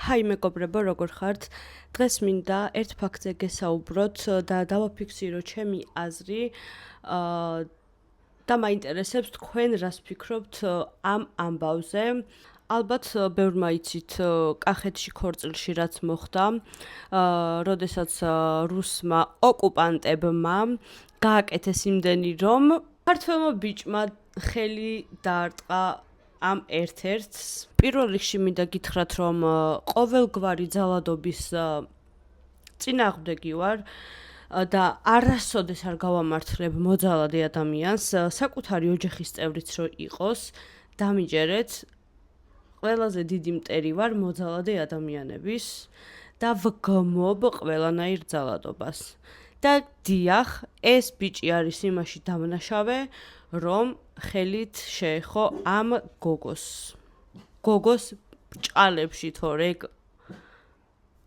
Hi მეგობრებო, როგორ ხართ? დღეს მინდა ერთ ფაქტზე გესაუბროთ და დავაფიქსირო ჩემი აზრი და მაინტერესებს თქვენ რას ფიქრობთ ამ ამბავზე. ალბათ ბევრმა იცით კახეთში ქორწილში რაც მოხდა, როდესაც რუსმა ოკუპანტებმა გააკეთეს იმდენი, რომ ქართველმა ბიჭმა ხელი დაარტყა ამ ერთ-ერთს. პირველ რიგში მინდა გითხრათ, რომ ყოველგვარი ძალადობის წინააღმდეგი ვარ და არასოდეს არ გავამართლებ მოძალადე ადამიანს, საკუთარი ოჯახის წევრიც რო იყოს, დამიჯერეთ, ყველაზე დიდი მტერი ვარ მოძალადე ადამიანების და ვგმობ ყველანაირ ძალადობას. და დიახ, ეს ბიჭი არის იმაში დამნაშავე, რომ ხელით შეეხო ამ გოგოს ჭალებში, თორე ეგ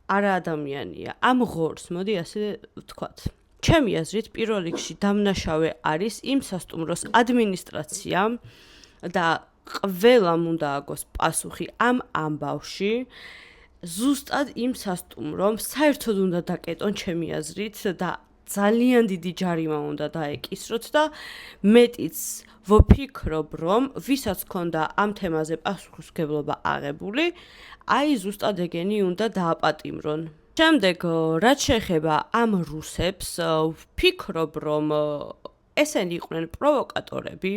არა ადამიანია, ამ ღორს, მოდი ასე ვთქვათ. ჩემი აზრით, პირველ რიგში დამნაშავე არის იმ სასტუმროს ადმინისტრაცია და ყველამ უნდა აგოს პასუხი ამ ამბავში. ზუსტად იმ სასტუმრომ საერთოდ უნდა დაკეტონ ჩემი აზრით და ძალიან დიდი ჯარიმა უნდა დაეკისროთ და მეტიც ვფიქრობ, რომ ვისაც ქონდა ამ თემაზე პასუხისმგებლობა აღებული, აი ზუსტად ეგენი უნდა დააპატიმრონ. შემდეგ, რაც შეეხება ამ რუსებს, ვფიქრობ, რომ ესენი იყვნენ პროვოკატორები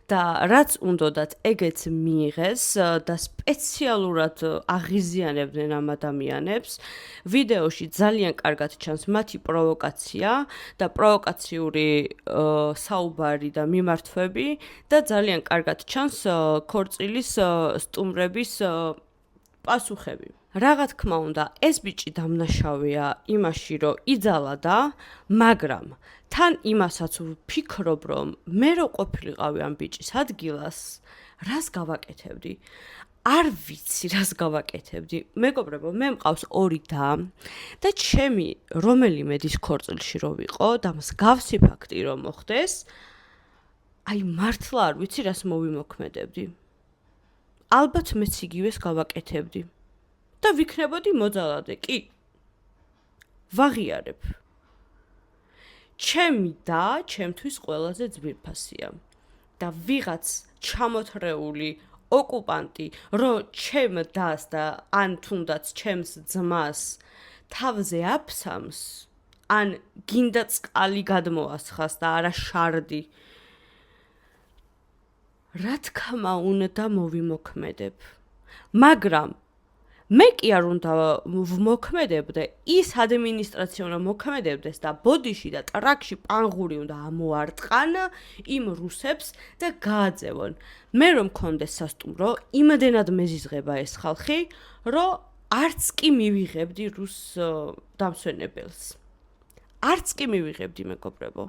და რაც უნდათ ეგეც მიიღეს და სპეციალურად აღიზიანებდნენ ამ ადამიანებს. ვიდეოში ძალიან კარგად ჩანს მათი პროვოკაცია და პროვოკაციური საუბარი და მიმართვები და ძალიან კარგად ჩანს ქორწილის სტუმრების პასუხები. Რაღა თქმა უნდა, ეს ბიჭი დამნაშავეა იმაში, რომ იძალადა, მაგრამ თან იმასაც ვფიქრობ, რომ მე რო ყოფილიყავი ამ ბიჭის ადგილას, რას გავაკეთებდი? არ ვიცი, რას გავაკეთებდი. მეგობრებო, მე მყავს 2 და და ჩემი რომელიმე დის ქორწილში რო ვიყო და მსგავსი ფაქტი რომ მოხდეს, აი მართლა არ ვიცი, რას მოვიმოქმედებდი. ალბათ მეც იგივეს გავაკეთებდი. და ვიქნებოდი მოძალადე, კი. ვაღიარებ. ჩემი და ჩემთვის ყველაზე ძვირფასია. და ვიღაც ჩამოთრეული ოკუპანტი, რო ჩემ დას და ან თუნდაც ჩემს ძმას თავზე აფსამს, ან გინდა წყალი გადმოასხას და არა შარდი. რა თქმა უნდა მოვიმოქმედებ. მაგრამ მე კი არ უნდა ვმოქმედებდე, ის ადმინისტრაცია უნდა მოქმედებდეს და ბოდიში და ტრაქში პანღური უნდა ამოარტყან იმ რუსებს და გააძევონ. მე რომ მქონდეს სასტუმრო, იმდენად მეზიზღება ეს ხალხი, რომ არც კი მივიღებდი რუს დამსვენებელს. არც კი მივიღებდი, მეგობრებო.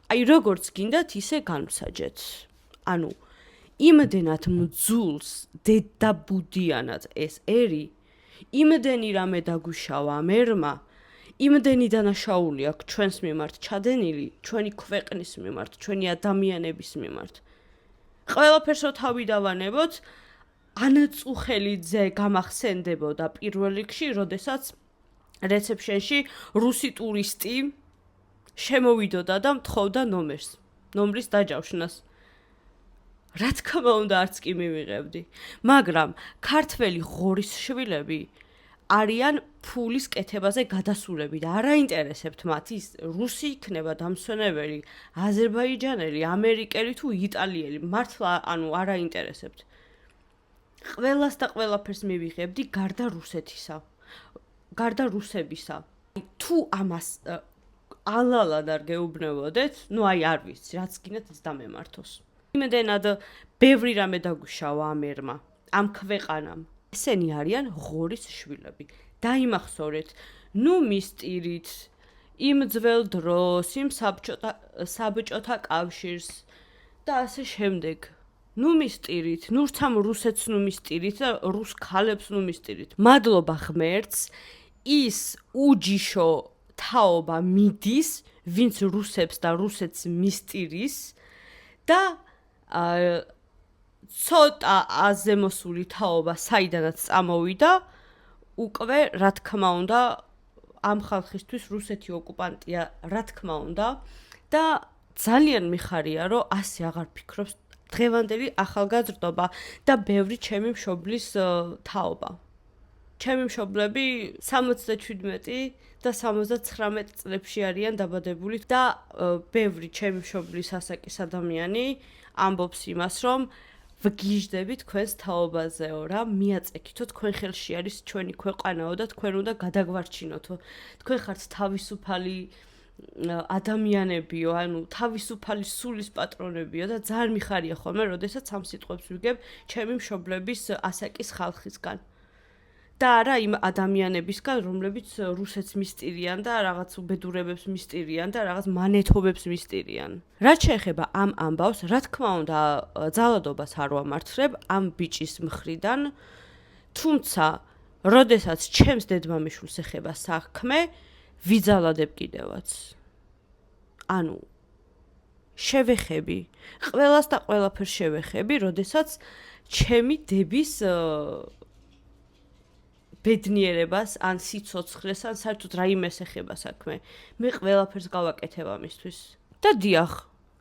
აი როგორც გინდათ, ისე განვსაჯეთ. ანუ იმდენად მძულს დედაბუდიანად ეს ერი, იმდენი რამე დაგვიშავა ამ ერმა, იმდენი დანაშაული აქვს ჩვენს მიმართ ჩადენილი, ჩვენი ქვეყნის მიმართ, ჩვენი ადამიანების მიმართ. ყველაფერს რო თავი დავანებოთ, ანწუხელიძე გამახსენდებოდა პირველ რიგში, როდესაც რეცეპშენში რუსი ტურისტი შემოვიდოდა და მთხოვდა ნომრის დაჯავშნას. რა თქმა უნდა არც კი მივიღებდი, მაგრამ ქართველი ღორის შვილები არიან ფულის კეთებაზე გადასულები და არ აინტერესებთ მათ ის რუსი იქნება დამსვენებელი, აზერბაიჯანელი, ამერიკელი თუ იტალიელი, მართლა ანუ არ აინტერესებთ. ყველას და ყველაფერს მივიღებდი გარდა რუსეთისა, გარდა რუსებისა. თუ ამას ალალად არ გეუბნებოდეთ, ნუ აი არ ვიცი, რაც გინდათ ის დამემართოს. იმდენად ბევრი რამე დაგვიშავა ამ ერმა, ამ ქვეყანამ. ესენი არიან ღორის შვილები. დაიმახსოვრეთ, ნუ მისტირით იმ ძველ დროს, იმ საბჭოთა კავშირს და ასე შემდეგ. ნუ მისტირით, ნურც ამ რუსეთს ნუ მისტირით და რუს ქალებს ნუ მისტირით. მადლობა ღმერთს, ის უჯიშო თაობა მიდის, ვინც რუსებს და რუსეთს მისტირის და ცოტა აზემოსული თაობა საიდანაც წამოვიდა, უკვე რა თქმა უნდა ამ ხალხისთვის რუსეთი ოკუპანტია, რა თქმა უნდა და ძალიან მიხარია, რომ ასე აღარ ფიქრობს დღევანდელი ახალგაზრდობა და ბევრი ჩემი მშობლის თაობა. ჩემი მშობლები 77 და 79 წლებში არიან დაბადებული და ბევრი ჩემი მშობლის ასაკის ადამიანი ამბობს იმას, რომ ვგიჟდები თქვენს თაობაზეო რა, მიაწექითო, თქვენ ხელში არის ჩვენი ქვეყანაო და თქვენ უნდა გადაგვარჩინოთო. თქვენ ხართ თავისუფალი ადამიანებიო, ანუ თავისუფალი სულის პატრონებიო და ძალიან მიხარია ხოლმე, როდესაც ამ სიტყვებს ვიგებ ჩემი მშობლების ასაკის ხალხისგან. და არა იმ ადამიანებისგან, რომლებიც რუსეთს მისტირიან და რაღაც უბედურებებს მისტირიან და რაღაც მანეთობებს მისტირიან. რაც შეეხება ამ ამბავს, რა თქმა უნდა, ძალადობას არ ვამართლებ ამ ბიჭის მხრიდან, თუმცა, როდესაც ჩემს დედმამიშვილს ეხება საქმე, ვიძალადებ კიდევაც. ანუ შევეხები, ყველას და ყველაფერს შევეხები, როდესაც ჩემი დების ბედნიერებას, ან სიცოცხლეს, ან საერთოდ რაიმეს ეხება საქმე. მე ყველაფერს გავაკეთებ ამისთვის. და დიახ,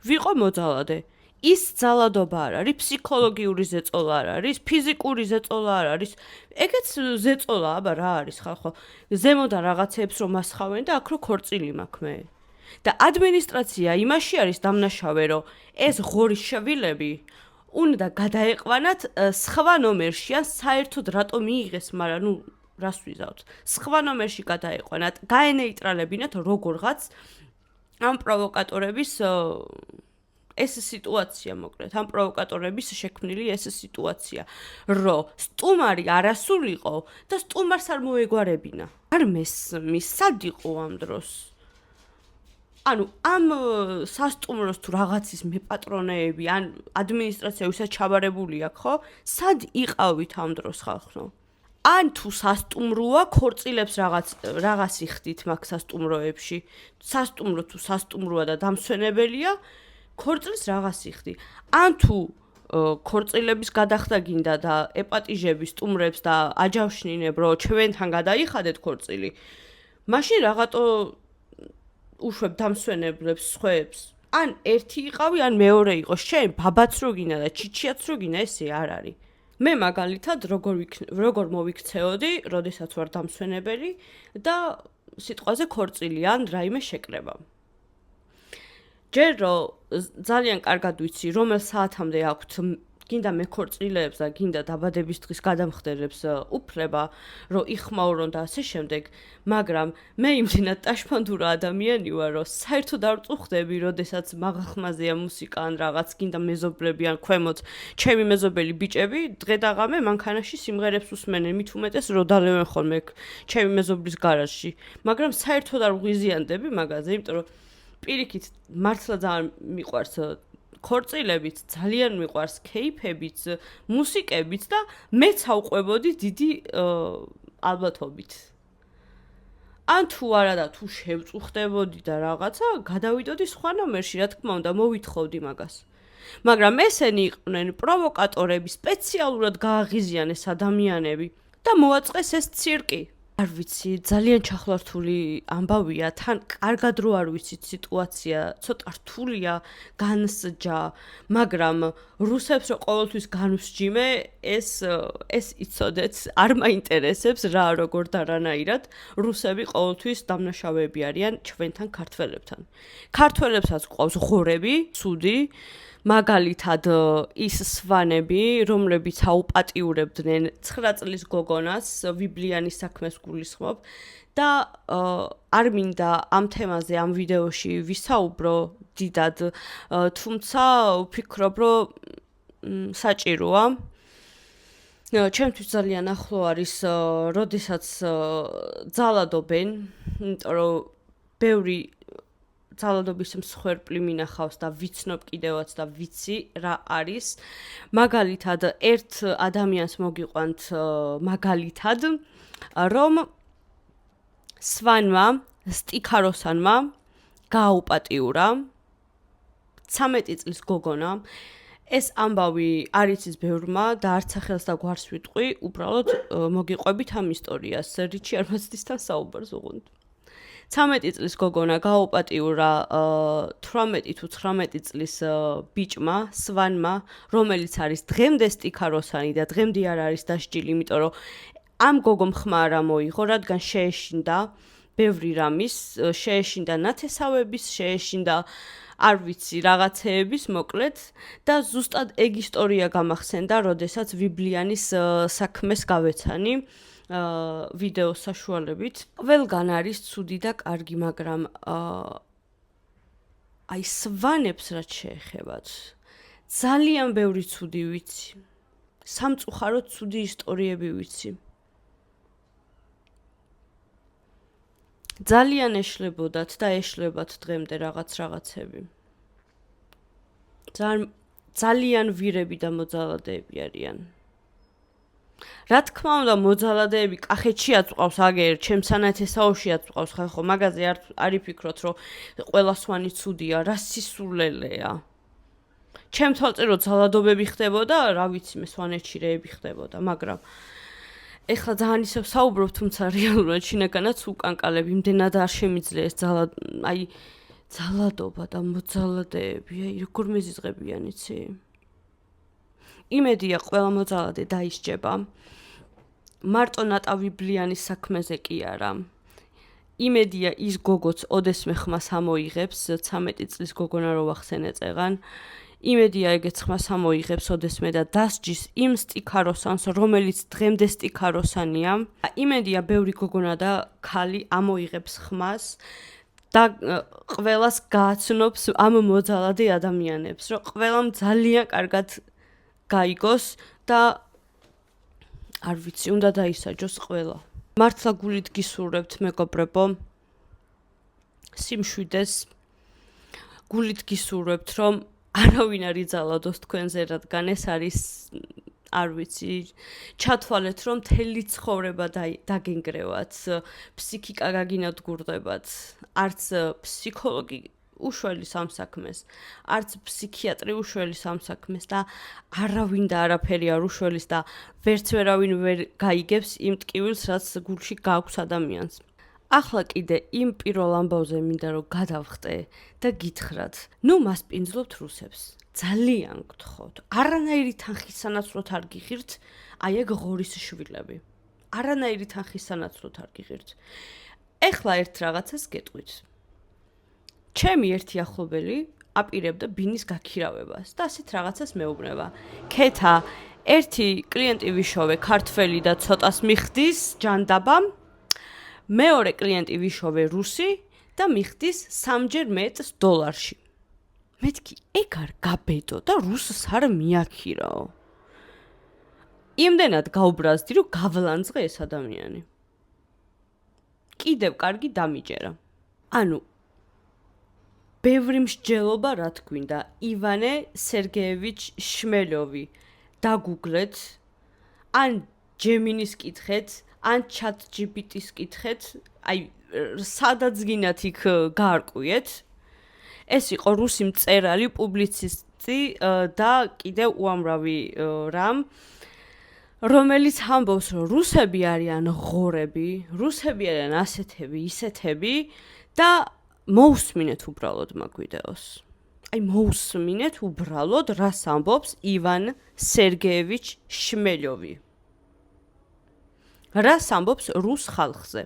ვიყო მოძალადე. ის ძალადობა არ არის, ფსიქოლოგიური ზეწოლა არ არის, ფიზიკური ზეწოლა არ არის. ეგეც ზეწოლა, აბა რა არის ხალხო. ზემოდან რაღაცეებს რომ ასხავენ და აქ რო ქორწილი მაქვს მე. და ადმინისტრაცია იმაში არის დამნაშავე, რომ ეს ღორის შვილები უნდა გადაეყვანათ სხვა ნომერში, ან საერთოდ რატომ მიიღეს, მაგრამ ნუ რას ვიზავთ. სხვა ნომერში გადაეყვანათ, გაენეიტრალებინათ როგორღაც ამ პროვოკატორების ეს სიტუაცია მოკლედ, ამ პროვოკატორების შექმნილი ეს სიტუაცია, რომ სტუმარი არასულიყო და სტუმარს არ მოეგვარებინა. არ მესმის, სად იყო ამ დროს? ანუ ამ სასტუმროს თუ რაღაცის მეპატრონეები, ან ადმინისტრაცია ვისაც ჩაბარებული აქვს, ხო? სად იყავით ამ დროს ხალხო? ან თუ სასტუმროა, ქორწილებს რაღაც იხდით მაგ სასტუმროებში. სასტუმრო თუ სასტუმროა და დამსვენებელია, ქორწილს რაღაც იხდი. ან თუ ქორწილების გადახდა გინდა და ეპატიჟების სტუმრებს და აჯავშნინებ, რომ ჩვენთან გადაიხადეთ ქორწილი, მაშინ რაღაცო უშვებ დამსვენებლებს, სხვებს. ან ერთი იყავი, ან მეორე იყო. შენ ბაბაც რო გინდა და ჩიჩიაც რო გინდა, ესე არ არის. მე მაგალითად როგორ მოვიქცეოდი, როდესაც ვარ დამსვენებელი და სიტყვაზე ქორწილი ან რაიმე შეკრება. ჯერ რომ ძალიან კარგად ვიცი, რომელ საათამდე აქვთ გინდა მეკორწილეებს და გინდა დაბადების დღის გადამხდელებს უფლება, რომ იხმაურონ და ასე შემდეგ, მაგრამ მე იმდენად ტაშფანდურა ადამიანი ვარ, რომ საერთოდ არ წუხდები, როდესაც მაღალხმაზეა მუსიკა ან რაღაც გინდა მეზობლები ან ქვემოთ, ჩემი მეზობელი ბიჭები დღე და ღამე მანქანაში სიმღერებს უსმენენ, მით უმეტეს რომ დალევენ ხოლმე ჩემი მეზობლის გარაჟში, მაგრამ საერთოდ არ ვღიზიანდები მაგაზე, იმიტომ რომ პირიქით მართლა ძალიან მიყვარს ქორწილებიც, ძალიან მიყვარს კეიფებიც, მუსიკებიც და მეც ავყვებოდი დიდი ალბათობით. ან თუ არა და თუ შევწუხდებოდი და რაღაცა, გადავიდოდი სხვა ნომერში, რა თქმა უნდა, მოვითხოვდი მაგას. მაგრამ ესენი იყვნენ პროვოკატორები, სპეციალურად გააღიზიანეს ადამიანები და მოაწყეს ეს ცირკი. არ ვიცი, ძალიან ჩახლართული ამბავია, თან კარგად რო არ ვიცით სიტუაცია, ცოტა რთულია, განსჯა, მაგრამ რუსებს რო ყოველთვის განვსჯიმე, ეს იცოდეთ, არ მაინტერესებს რა როგორ და რანაირად, რუსები ყოველთვის დამნაშავეები არიან ჩვენთან ქართველებთან. ქართველებსაც ყავს ღორები, ცუდი, მაგალითად ის სვანები, რომლებიც აუპატიურებდნენ 9 წლის გოგონას, ვიბლიანის საქმეს გულისხმობ და არ მინდა ამ თემაზე ამ ვიდეოში ვისაუბრო დიდად, თუმცა ვფიქრობ, რომ საჭიროა. ჩემთვის ძალიან ახლო არის, როდესაც ძალადობენ, იმიტომ რომ ბევრი ძალადობის მსხვერპლი მინახავს და ვიცნობ კიდევაც და ვიცი რა არის. მაგალითად, ერთ ადამიანს მოგიყვანთ მაგალითად, რომ სვანმა, სტიქაროსანმა გააუპატიურა 13 წლის გოგონა. ეს ამბავი არ იცის ბევრმა და არც სახელს და გვარს ვიტყვი, უბრალოდ მოგიყვებით ამ ისტორიას, რიჩი არ მოცდისთან საუბარს უღუნთ. 13 წლის გოგონა გაუპატიურა 18 თუ 19 წლის ბიჭმა, სვანმა, რომელიც არის დღემდე სტიქაროსანი და დღემდე არ არის დასჯილი, იმიტომ რომ ამ გოგომ ხმა არ მოიღო, რადგან შეეშინდა ბევრი რამის, შეეშინდა ნათესავების, შეეშინდა არ ვიცი რაღაცეების მოკლედ და ზუსტად ეგ ისტორია გამახსენდა, როდესაც ვიბლიანის საქმეს გავეცანი ვიდეოს საშუალებით. ყველგან არის ცუდი და კარგი, მაგრამ აი სვანებს რაც შეეხებათ, ძალიან ბევრი ცუდი ვიცი. სამწუხაროდ ცუდი ისტორიები ვიცი. ძალიან ეშლებოდათ და ეშლებათ დღემდე რაღაცები. ძალიან ვირები და მოძალადეები არიან. რა თქმა უნდა, მოძალადეები კახეთშიაც ყავს აგერ, ჩემს სანათესაოშიაც ყავს, ხო, მაგაზე არ იფიქროთ, რომ ყველა სვანი ცუდია, რა სისულელეა. ჩემ თვალწინ რომ ძალადობები ხდებოდა, რა ვიცი, მე სვანეთში რეები ხდებოდა, მაგრამ ეხლა ძალიან ისევ საუბრობ, თუმცა რეალურად შინაგანაც უკანკალებ, იმდენად არ შემიძლია ეს ძალადობა და მოძალადეები, აი როგორ მეზიზღებიან, იცი? იმედია ყველა მოძალადე დაისჯება. მარტო ნატა ვიბლიანის საქმეზე კი არა. იმედია ის გოგოც ოდესმე ხმას ამოიღებს, 13 წლის გოგონა რო ვახსენე წეღან. იმედია ეგეც ხმას ამოიღებს ოდესმე და დასჯის იმ სტიქაროსანს, რომელიც დღემდე სტიქაროსანია. იმედია ბევრი გოგონა და ქალი ამოიღებს ხმას და ყველას გააცნობს ამ მოძალადე ადამიანებს, რომ ყველამ ძალიან კარგად გაიგოს და არ ვიცი, უნდა დაისაჯოს ყველა. მართლა გულით გისურვებთ, მეგობრებო, სიმშვიდეს, გულით გისურვებთ, რომ არავინ არ იძალადოს თქვენზე, რადგან ეს არის, არ ვიცი, ჩათვალეთ, რომ მთელი ცხოვრება დაგენგრევათ, ფსიქიკა გაგინადგურდებათ, არც ფსიქოლოგი უშველის ამ საქმეს, არც ფსიქიატრი უშველის ამ საქმეს და არავინ და არაფერი არ უშველის და ვერც ვერავინ ვერ გაიგებს იმ ტკივილს, რაც გულში გააქვს ადამიანს. ახლა კიდე იმ პირველ ამბავზე მინდა რომ გადავხტე და გითხრათ, ნუ მასპინძლობთ რუსებს. ძალიან გთხოვთ, არანაირი თანხის სანაცვლოდ არ გიღირთ, აი ეგ ღორის შვილები. არანაირი თანხის სანაცვლოდ არ გიღირთ. ეხლა ერთ რაღაცას გეტყვით. ჩემი ერთი ახლობელი აპირებდა ბინის გაქირავებას და ასეთ რაღაცას მეუბნება. ქეთა, ერთი კლიენტი ვიშოვე, ქართველი და ცოტას მიხდის ჯანდაბა, მეორე კლიენტი ვიშოვე რუსი და მიხდის 3-ჯერ მეტს დოლარში. მეთქი, ეგ არ გაბედო და რუსს არ მიაქირაო. იმდენად გაუბრაზდი, რომ გავლანძღე ეს ადამიანი. კიდევ კარგი დამიჯერა. ანუ ბევრი მსჯელობა რა თქმინდა, ივანე სერგეევიჩ შმელოვი. დაგუგლეთ, ან ჯემინის კითხეთ, ან ChatGPT-ს კითხეთ, აი სადაც გინათ იქ გაარკვიეთ. ეს იყო რუსი მწერალი, პუბლიცისტი და კიდევ უამრავი რამ, რომელიც ამბობს, რომ რუსები არიან ღორები, რუსები არიან ასეთები, ისეთები და მოусმინეთ უბრალოდ მაგ ვიდეოს. აი მოусმინეთ უბრალოდ რას ამბობს ივან სერგეევიჩ შმელოვი. რას ამბობს რუს ხალხზე.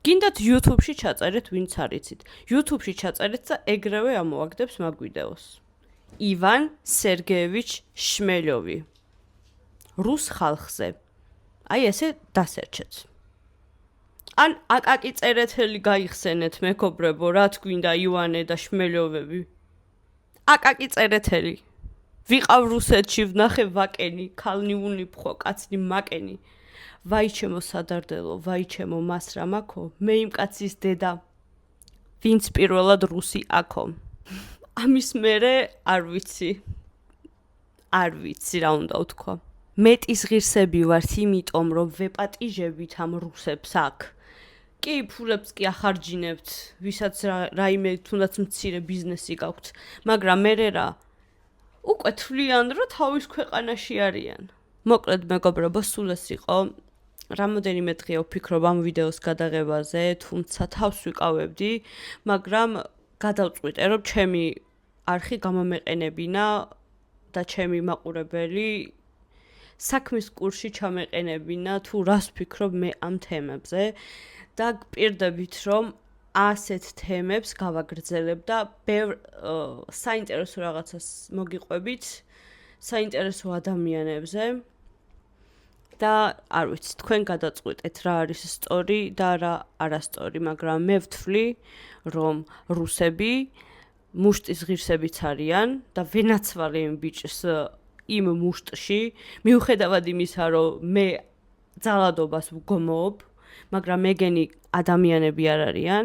გინდათ YouTube-ში ჩაწერეთ, ვინც არ იცით. YouTube-ში ჩაწერეთ და ეგრევე ამოაგდებს მაგ ვიდეოს. ივან სერგეევიჩ შმელოვი. რუს ხალხზე. აი ესე დასერჩეთ. ან აკაკი წერეთელი გაიხსენეთ, მეგობრებო, რა თქინდა ივანე და შმელოვები. აკაკი წერეთელი. ვიყავ რუსეთში, ვნახე ვაკენი, ქალნი უნიფხო, კაცნი მაკენი. ვაი ჩემო სადარდელო, ვაი ჩემო მასრა მაქო, მე იმ კაცის დედა, ვინც პირველად რუსი აქო. ამის მერე არ ვიცი რა უნდა ვთქვა. მეტის ღირსები ვართ იმიტომ, რომ ვეპატიჟებით ამ რუსებს აქ. კი, ფულებს კი ახარჯინებთ, ვისაც რაიმე თუნდაც მცირე ბიზნესი გაქვთ, მაგრამ მერე რა, უკვე თვლიან, რომ თავის ქვეყანაში არიან. მოკლედ მეგობრებო, სულ ეს იყო. რამოდენიმე დღეა ვფიქრობ ამ ვიდეოს გადაღებაზე, თუმცა თავს ვიკავებდი, მაგრამ გადავწყვიტე, რომ ჩემი არხი გამომეყენებინა და ჩემი მაყურებელი საქმის კურსში ჩამეყენებინა თუ რას ვფიქრობ მე ამ თემებზე და გპირდებით, რომ ასეთ თემებს გავაგრძელებ და ბევრ საინტერესო რაღაცას მოგიყვებით, საინტერესო ადამიანებზე და არ ვიცი, თქვენ გადაწყვეტეთ რა არის სტორი და რა არასტორი, მაგრამ მე ვთვლი, რომ რუსები მუშტის ღირსებიც არიან და ვენაცვალე იმ ბიჭს იმ მუშტში, მიუხედავად იმისა, რომ მე ძალადობას ვგმობ, მაგრამ მეგენი ადამიანები არ არიან,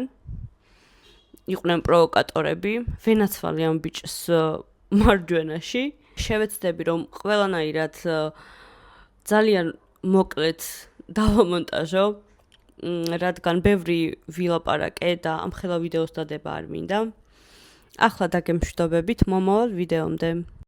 იყვნენ პროვოკატორები, ვენაცვალე ამ ბიჭს მარჯვენაში. შევეცდები, რომ ყველანაირად ძალიან მოკლედ დავამონტაჟო, რადგან ბევრი ვილაპარაკე და ამხელა ვიდეოს დადება არ მინდა. ახლა დაგემშვიდობებით მომავალ ვიდეომდე.